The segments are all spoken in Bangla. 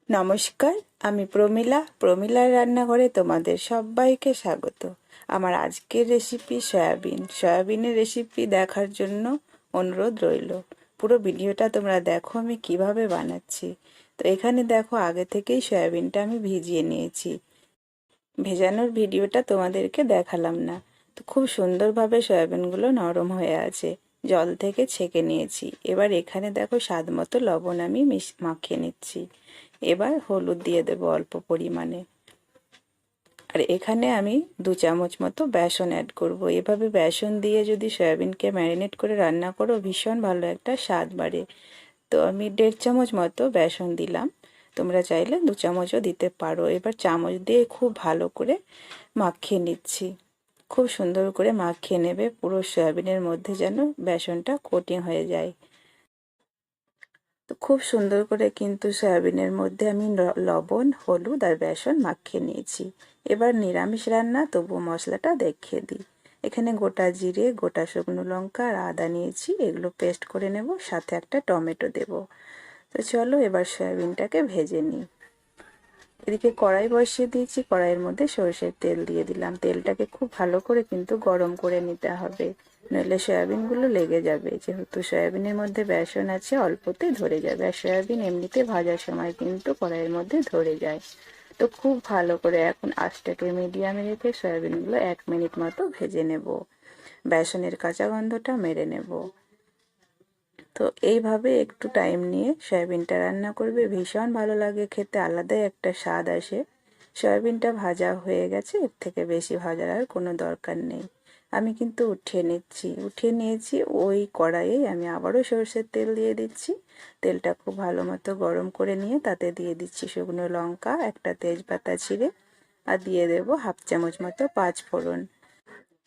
নমস্কার, আমি প্রমিলার রান্নাঘরে তোমাদের সবাইকে স্বাগত। আমার আজকের রেসিপি সয়াবিনের রেসিপি দেখার জন্য অনুরোধ রইল। পুরো ভিডিওটা তোমরা দেখো আমি কিভাবে বানাচ্ছি। তো এখানে দেখো আগে থেকেই সয়াবিনটা আমি ভিজিয়ে নিয়েছি। ভেজানোর ভিডিওটা তোমাদেরকে দেখালাম না। তো খুব সুন্দরভাবে সয়াবিনগুলো নরম হয়ে আছে, জল থেকে ছেঁকে নিয়েছি। এবার এখানে দেখো স্বাদ মতো লবণ আমি মাখিয়ে নিচ্ছি। এবার হলুদ দিয়ে দেবো অল্প পরিমাণে। আর এখানে আমি 2 চামচ মতো বেসন অ্যাড করব। এভাবে বেসন দিয়ে যদি সয়াবিনকে ম্যারিনেট করে রান্না করো ভীষণ ভালো একটা স্বাদ বাড়ে। তো আমি 1.5 চামচ মতো বেসন দিলাম, তোমরা চাইলে 2 চামচও দিতে পারো। এবার চামচ দিয়ে খুব ভালো করে মাখিয়ে নিচ্ছি। খুব সুন্দর করে মাখিয়ে নেবে, পুরো সয়াবিনের মধ্যে যেন বেসনটা কোটিং হয়ে যায়। তো খুব সুন্দর করে কিন্তু সয়াবিনের মধ্যে আমি লবণ, হলুদ আর বেসন মাখিয়ে নিয়েছি। এবার নিরামিষ রান্না, তবু মশলাটা দেখিয়ে দিই। এখানে গোটা জিরে, গোটা শুকনো লঙ্কা আর আদা নিয়েছি, এগুলো পেস্ট করে নেব, সাথে একটা টমেটো দেব। তো চলো এবার সয়াবিনটাকে ভেজে নিই। এদিকে কড়াই বসিয়ে দিয়েছি, কড়াইয়ের মধ্যে সরষের তেল দিয়ে দিলাম। তেলটাকে খুব ভালো করে কিন্তু গরম করে নিতে হবে, নইলে সয়াবিনগুলো লেগে যাবে। যেহেতু সয়াবিনের মধ্যে বেসন আছে, অল্পতেই ধরে যাবে। আর সয়াবিন এমনিতে ভাজার সময় কিন্তু কড়াইয়ের মধ্যে ধরে যায়। তো খুব ভালো করে এখন আঁচটাকে মিডিয়ামে রেখে সয়াবিনগুলো 1 মিনিট মতো ভেজে নেব। বেসনের কাঁচা গন্ধটা মেরে নেব। তো এইভাবে একটু টাইম নিয়ে সয়াবিনটা রান্না করবে, ভীষণ ভালো লাগে খেতে, আলাদাই একটা স্বাদ আসে। সয়াবিনটা ভাজা হয়ে গেছে, এর থেকে বেশি ভাজার আর কোনো দরকার নেই। আমি কিন্তু উঠিয়ে নিয়েছি। ওই কড়াইয়ে আমি আবারও সরষের তেল দিয়ে দিচ্ছি। তেলটা খুব ভালো মতো গরম করে নিয়ে তাতে দিয়ে দিচ্ছি শুকনো লঙ্কা, একটা তেজপাতা ছিঁড়ে, আর দিয়ে দেব 1/2 চামচ মতো 5 ফোড়ন।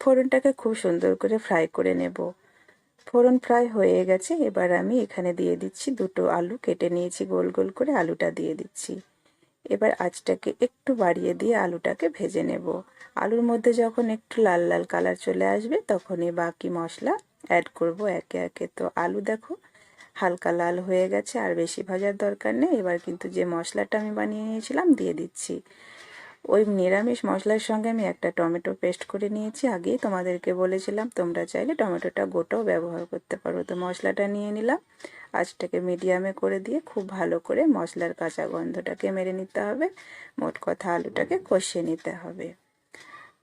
ফোড়নটাকে খুব সুন্দর করে ফ্রাই করে নেব। ফোড়ন ফ্রাই হয়ে গেছে, এবার আমি এখানে দিয়ে দিচ্ছি 2টো আলু কেটে নিয়েছি গোল গোল করে, আলুটা দিয়ে দিচ্ছি। এবার আঁচটাকে একটু বাড়িয়ে দিয়ে আলুটাকে ভেজে নেব। আলুর মধ্যে যখন একটু লাল লাল কালার চলে আসবে তখনই বাকি মশলা অ্যাড করব একে একে। তো আলু দেখো হালকা লাল হয়ে গেছে, আর বেশি ভাজার দরকার নেই। এবার কিন্তু যে মশলাটা আমি বানিয়ে নিয়েছিলাম দিয়ে দিচ্ছি। ওই নিরামিষ মশলার সঙ্গে আমি একটা টমেটো পেস্ট করে নিয়েছি, আগেই তোমাদেরকে বলেছিলাম। তোমরা চাইলে টমেটোটা গোটাও ব্যবহার করতে পারো। তো মশলাটা নিয়ে নিলাম, আঁচটাকে মিডিয়ামে করে দিয়ে খুব ভালো করে মশলার কাঁচা গন্ধটাকে মেরে নিতে হবে। মোট কথা আলুটাকে কষিয়ে নিতে হবে।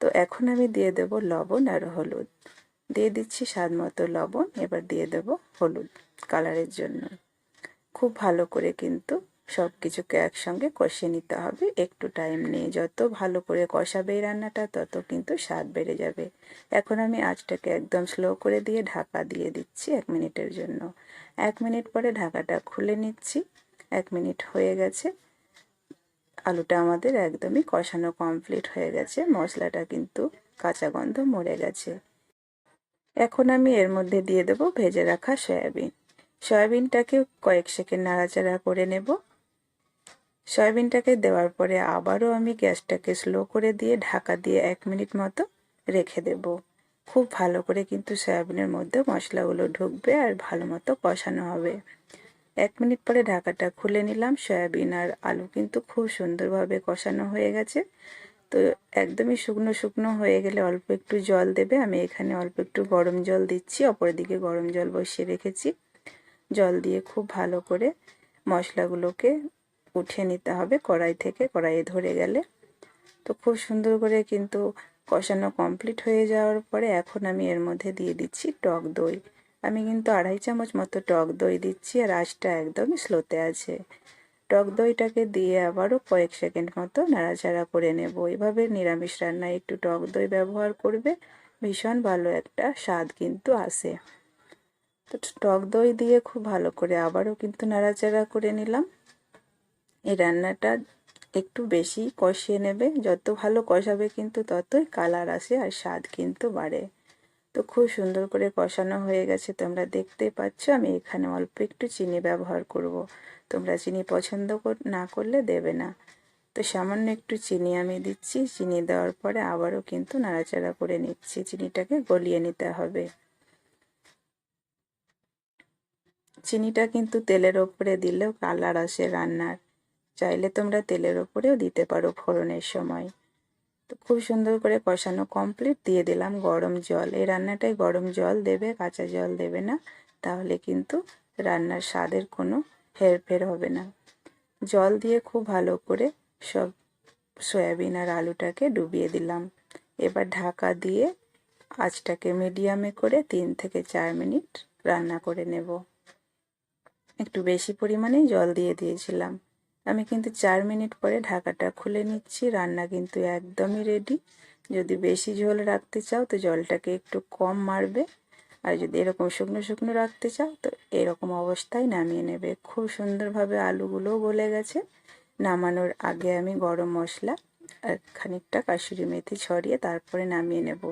তো এখন আমি দিয়ে দেব লবণ আর হলুদ। দিয়ে দিচ্ছি স্বাদ মতো লবণ, এবার দিয়ে দেব হলুদ কালারের জন্য। খুব ভালো করে কিন্তু সব কিছুকে একসঙ্গে কষিয়ে নিতে হবে একটু টাইম নিয়ে। যত ভালো করে কষাবে এই রান্নাটা তত কিন্তু স্বাদ বেড়ে যাবে। এখন আমি আঁচটাকে একদম স্লো করে দিয়ে ঢাকা দিয়ে দিচ্ছি 1 মিনিটের জন্য। 1 মিনিট পরে ঢাকাটা খুলে নিচ্ছি। 1 মিনিট হয়ে গেছে, আলুটা আমাদের একদমই কষানো কমপ্লিট হয়ে গেছে, মশলাটা কিন্তু কাঁচা গন্ধ মরে গেছে। এখন আমি এর মধ্যে দিয়ে দেবো ভেজে রাখা সয়াবিন। সয়াবিনটাকে কয়েক সেকেন্ড নাড়াচাড়া করে নেব। সয়াবিনটাকে দেওয়ার পরে আবারও আমি গ্যাসটাকে স্লো করে দিয়ে ঢাকা দিয়ে 1 মিনিট মতো রেখে দেব। খুব ভালো করে কিন্তু সয়াবিনের মধ্যে মশলাগুলো ঢুকবে আর ভালো মতো কষানো হবে। 1 মিনিট পরে ঢাকাটা খুলে নিলাম। সয়াবিন আর আলু কিন্তু খুব সুন্দরভাবে কষানো হয়ে গেছে। তো একদমই শুকনো শুকনো হয়ে গেলে অল্প একটু জল দেবে। আমি এখানে অল্প একটু গরম জল দিচ্ছি, অপরদিকে গরম জল বসিয়ে রেখেছি। জল দিয়ে খুব ভালো করে মশলাগুলোকে উঠিয়ে নিতে হবে কড়াই থেকে, কড়াইয়ে ধরে গেলে। তো খুব সুন্দর করে কিন্তু কষানো কমপ্লিট হয়ে যাওয়ার পরে এখন আমি এর মধ্যে দিয়ে দিচ্ছি টক দই। আমি কিন্তু 2.5 চামচ মতো টক দই দিচ্ছি, আর আঁচটা একদমই স্লোতে আছে। টক দইটাকে দিয়ে আবারও কয়েক সেকেন্ড মতো নাড়াচাড়া করে নেব। এভাবে নিরামিষ রান্নায় একটু টক দই ব্যবহার করবে, ভীষণ ভালো একটা স্বাদ কিন্তু আসে। তো টক দই দিয়ে খুব ভালো করে আবারও কিন্তু নাড়াচাড়া করে নিলাম। এই রান্নাটা একটু বেশি কষিয়ে নেবে, যত ভালো কষাবে কিন্তু ততই কালার আসে আর স্বাদ কিন্তু বাড়ে। তো খুব সুন্দর করে কষানো হয়ে গেছে, তোমরা দেখতেই পাচ্ছ। আমি এখানে অল্প একটু চিনি ব্যবহার করব, তোমরা চিনি পছন্দ না করলে দেবে না। তো সামান্য একটু চিনি আমি দিচ্ছি। চিনি দেওয়ার পরে আবারও কিন্তু নাড়াচাড়া করে নিচ্ছি, চিনিটাকে গলিয়ে নিতে হবে। চিনিটা কিন্তু তেলের ওপরে দিলেও কালার আসে রান্নার, চাইলে তোমরা তেলের ওপরেও দিতে পারো ফোড়নের সময়। তো খুব সুন্দর করে কষানো কমপ্লিট, দিয়ে দিলাম গরম জল। এই রান্নাটায় গরম জল দেবে, কাঁচা জল দেবে না, তাহলে কিন্তু রান্নার স্বাদের কোনো হেরফের হবে না। জল দিয়ে খুব ভালো করে সব সয়াবিন আর আলুটাকে ডুবিয়ে দিলাম। এবার ঢাকা দিয়ে আঁচটাকে মিডিয়ামে করে 3 থেকে 4 মিনিট রান্না করে নেব। একটু বেশি পরিমাণেই জল দিয়ে দিয়েছিলাম। আমি কিন্তু 4 মিনিট পরে ঢাকাটা খুলে নিচ্ছি। রান্না কিন্তু একদমই রেডি। যদি বেশি ঝোল রাখতে চাও তো জলটাকে একটু কম মারবে, আর যদি এরকম শুকনো শুকনো রাখতে চাও তো এরকম অবস্থায় নামিয়ে নেবে। খুব সুন্দরভাবে আলুগুলোও গলে গেছে। নামানোর আগে আমি গরম মশলা আর খানিকটা কাসুরি মেথি ছড়িয়ে তারপরে নামিয়ে নেব।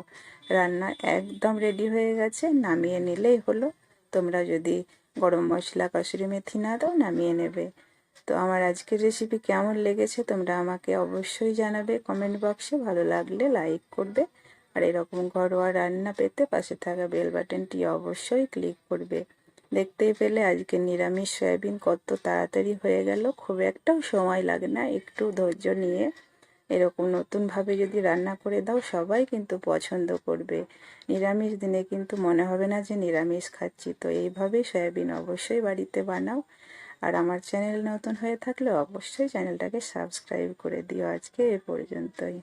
রান্না একদম রেডি হয়ে গেছে, নামিয়ে নিলেই হলো। তোমরা যদি গরম মশলা কাসুরি মেথি না দাও, নামিয়ে নেবে। তো আমার আজকের রেসিপি কেমন লেগেছে তোমরা আমাকে অবশ্যই জানাবে কমেন্ট বক্সে। ভালো লাগলে লাইক করবে, আর এরকম ঘরোয়া রান্না পেতে পাশে থাকা বেল বাটনটি অবশ্যই ক্লিক করবে। দেখতেই পেলে আজকে নিরামিষ সয়াবিন কত তাড়াতাড়ি হয়ে গেল। খুব একটাও সময় লাগে না, একটু ধৈর্য নিয়ে এরকম নতুনভাবে যদি রান্না করে দাও সবাই কিন্তু পছন্দ করবে। নিরামিষ দিনে কিন্তু মনে হবে না যে নিরামিষ খাচ্ছি। তো এইভাবেই সয়াবিন অবশ্যই বাড়িতে বানাও। আর আমার চ্যানেল নতুন হয়ে থাকলে অবশ্যই চ্যানেলটাকে সাবস্ক্রাইব করে দিও। আজকে এ পর্যন্তই।